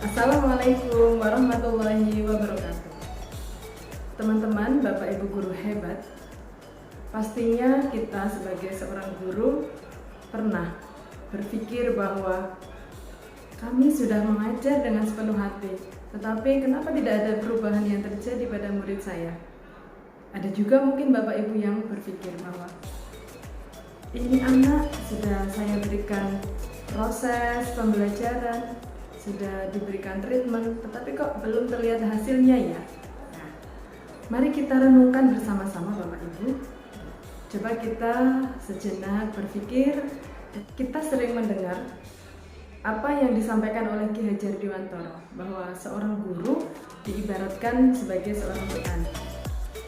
Assalamualaikum warahmatullahi wabarakatuh. Teman-teman, Bapak Ibu guru hebat, pastinya kita sebagai seorang guru pernah berpikir bahwa kami sudah mengajar dengan sepenuh hati, tetapi kenapa tidak ada perubahan yang terjadi pada murid saya? Ada juga mungkin Bapak Ibu yang berpikir bahwa ini anak sudah saya berikan proses pembelajaran, sudah diberikan treatment, tetapi kok belum terlihat hasilnya ya? Nah, mari kita renungkan bersama-sama Bapak Ibu. Coba kita sejenak berpikir, kita sering mendengar apa yang disampaikan oleh Ki Hajar Dewantara, bahwa seorang guru diibaratkan sebagai seorang petani.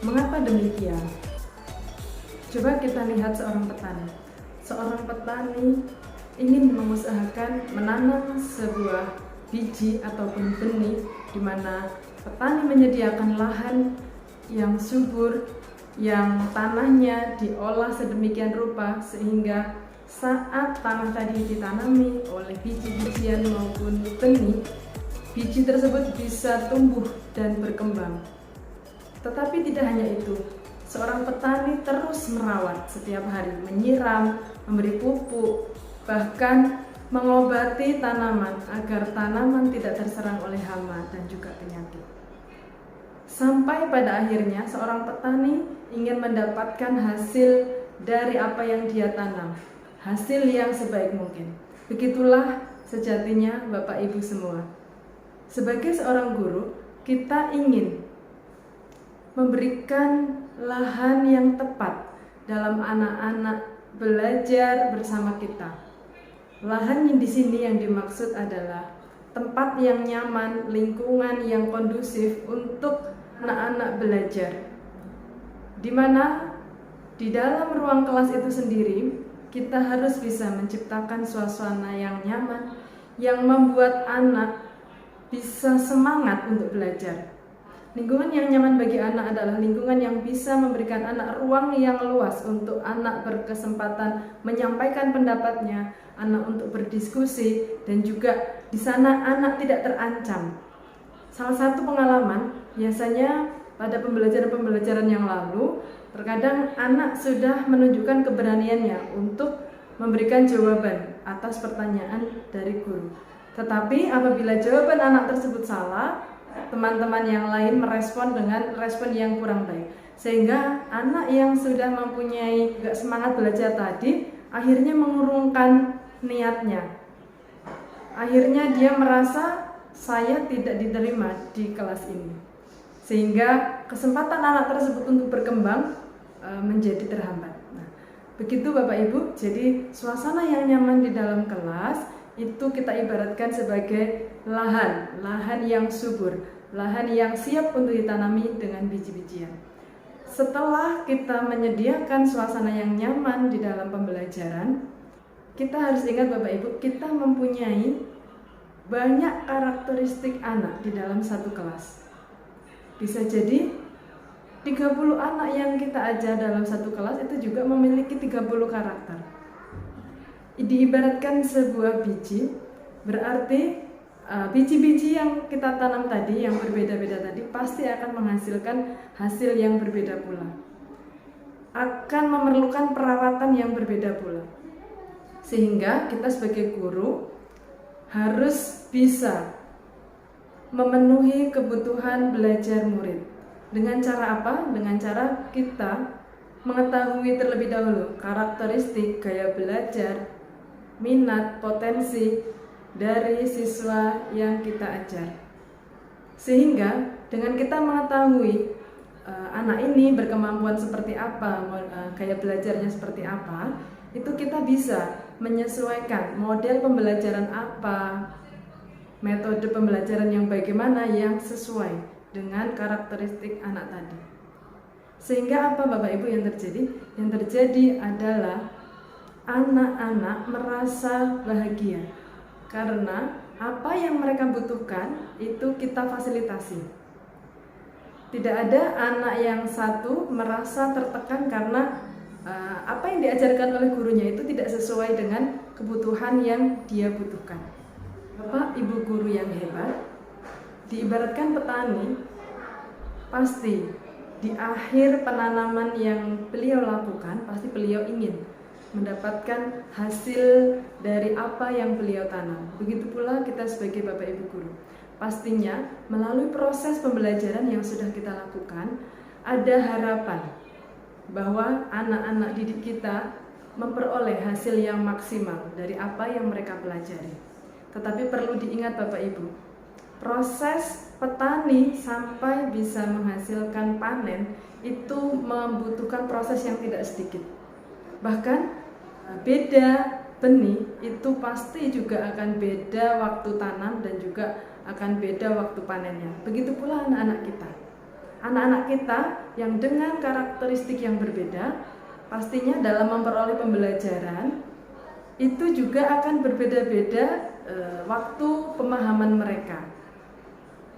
Mengapa demikian? Coba kita lihat seorang petani. Seorang petani ingin mengusahakan menanam sebuah biji ataupun benih, di mana petani menyediakan lahan yang subur, yang tanahnya diolah sedemikian rupa sehingga saat tanah tadi ditanami oleh biji-bijian maupun benih, biji tersebut bisa tumbuh dan berkembang. Tetapi tidak hanya itu, seorang petani terus merawat setiap hari, menyiram, memberi pupuk, bahkan mengobati tanaman agar tanaman tidak terserang oleh hama dan juga penyakit. Sampai pada akhirnya seorang petani ingin mendapatkan hasil dari apa yang dia tanam, hasil yang sebaik mungkin. Begitulah sejatinya Bapak Ibu semua. Sebagai seorang guru, kita ingin memberikan lahan yang tepat dalam anak-anak belajar bersama kita. Lahan yang di sini yang dimaksud adalah tempat yang nyaman, lingkungan yang kondusif untuk anak-anak belajar. Di mana di dalam ruang kelas itu sendiri kita harus bisa menciptakan suasana yang nyaman, yang membuat anak bisa semangat untuk belajar. Lingkungan yang nyaman bagi anak adalah lingkungan yang bisa memberikan anak ruang yang luas untuk anak berkesempatan menyampaikan pendapatnya, anak untuk berdiskusi, dan juga di sana anak tidak terancam. Salah satu pengalaman, biasanya pada pembelajaran-pembelajaran yang lalu, terkadang anak sudah menunjukkan keberaniannya untuk memberikan jawaban atas pertanyaan dari guru. Tetapi apabila jawaban anak tersebut salah, teman-teman yang lain merespon dengan respon yang kurang baik, sehingga anak yang sudah mempunyai semangat belajar tadi akhirnya mengurungkan niatnya. Akhirnya dia merasa saya tidak diterima di kelas ini, sehingga kesempatan anak tersebut untuk berkembang menjadi terhambat. Nah, begitu Bapak Ibu. Jadi suasana yang nyaman di dalam kelas itu kita ibaratkan sebagai lahan yang subur, lahan yang siap untuk ditanami dengan biji-bijian. Setelah kita menyediakan suasana yang nyaman di dalam pembelajaran, kita harus ingat Bapak Ibu, kita mempunyai banyak karakteristik anak di dalam satu kelas. Bisa jadi 30 anak yang kita ajar dalam satu kelas itu juga memiliki 30 karakter. Diibaratkan sebuah biji, berarti biji-biji yang kita tanam tadi, yang berbeda-beda tadi, pasti akan menghasilkan hasil yang berbeda pula. Akan memerlukan perawatan yang berbeda pula. Sehingga kita sebagai guru harus bisa memenuhi kebutuhan belajar murid. Dengan cara apa? Dengan cara kita mengetahui terlebih dahulu karakteristik gaya belajar, minat, potensi dari siswa yang kita ajar. Sehingga dengan kita mengetahui anak ini berkemampuan seperti apa, gaya belajarnya seperti apa, itu kita bisa menyesuaikan model pembelajaran apa, metode pembelajaran yang bagaimana yang sesuai dengan karakteristik anak tadi. Sehingga apa Bapak Ibu yang terjadi? Yang terjadi adalah anak-anak merasa bahagia karena apa yang mereka butuhkan itu kita fasilitasi. Tidak ada anak yang satu merasa tertekan karena apa yang diajarkan oleh gurunya itu tidak sesuai dengan kebutuhan yang dia butuhkan. Bapak Ibu guru yang hebat, diibaratkan petani, pasti di akhir penanaman yang beliau lakukan, pasti beliau ingin mendapatkan hasil dari apa yang beliau tanam. Begitu pula kita sebagai Bapak Ibu guru. Pastinya melalui proses pembelajaran yang sudah kita lakukan, ada harapan bahwa anak-anak didik kita memperoleh hasil yang maksimal dari apa yang mereka pelajari. Tetapi perlu diingat Bapak Ibu, proses petani sampai bisa menghasilkan panen itu membutuhkan proses yang tidak sedikit. Bahkan beda benih itu pasti juga akan beda waktu tanam dan juga akan beda waktu panennya. Begitu pula anak-anak kita. Anak-anak kita yang dengan karakteristik yang berbeda, pastinya dalam memperoleh pembelajaran itu juga akan berbeda-beda waktu pemahaman mereka.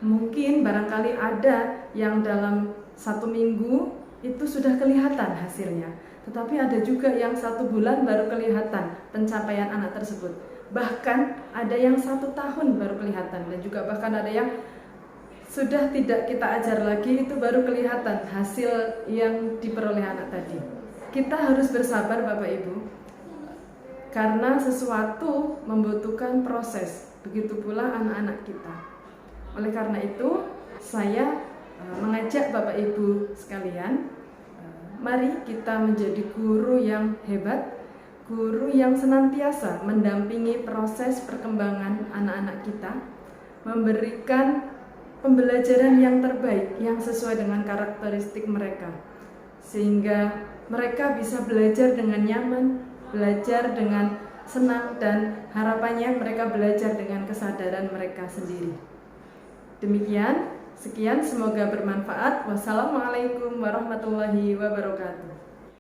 Mungkin barangkali ada yang dalam 1 minggu itu sudah kelihatan hasilnya, tetapi ada juga yang 1 bulan baru kelihatan pencapaian anak tersebut. Bahkan ada yang 1 tahun baru kelihatan, dan juga bahkan ada yang sudah tidak kita ajar lagi, itu baru kelihatan hasil yang diperoleh anak tadi. Kita harus bersabar Bapak Ibu, karena sesuatu membutuhkan proses, begitu pula anak-anak kita. Oleh karena itu, saya mengajak Bapak Ibu sekalian, mari kita menjadi guru yang hebat, guru yang senantiasa mendampingi proses perkembangan anak-anak kita, memberikan pembelajaran yang terbaik yang sesuai dengan karakteristik mereka, sehingga mereka bisa belajar dengan nyaman, belajar dengan senang, dan harapannya mereka belajar dengan kesadaran mereka sendiri. Demikian, sekian, semoga bermanfaat. Wassalamualaikum warahmatullahi wabarakatuh.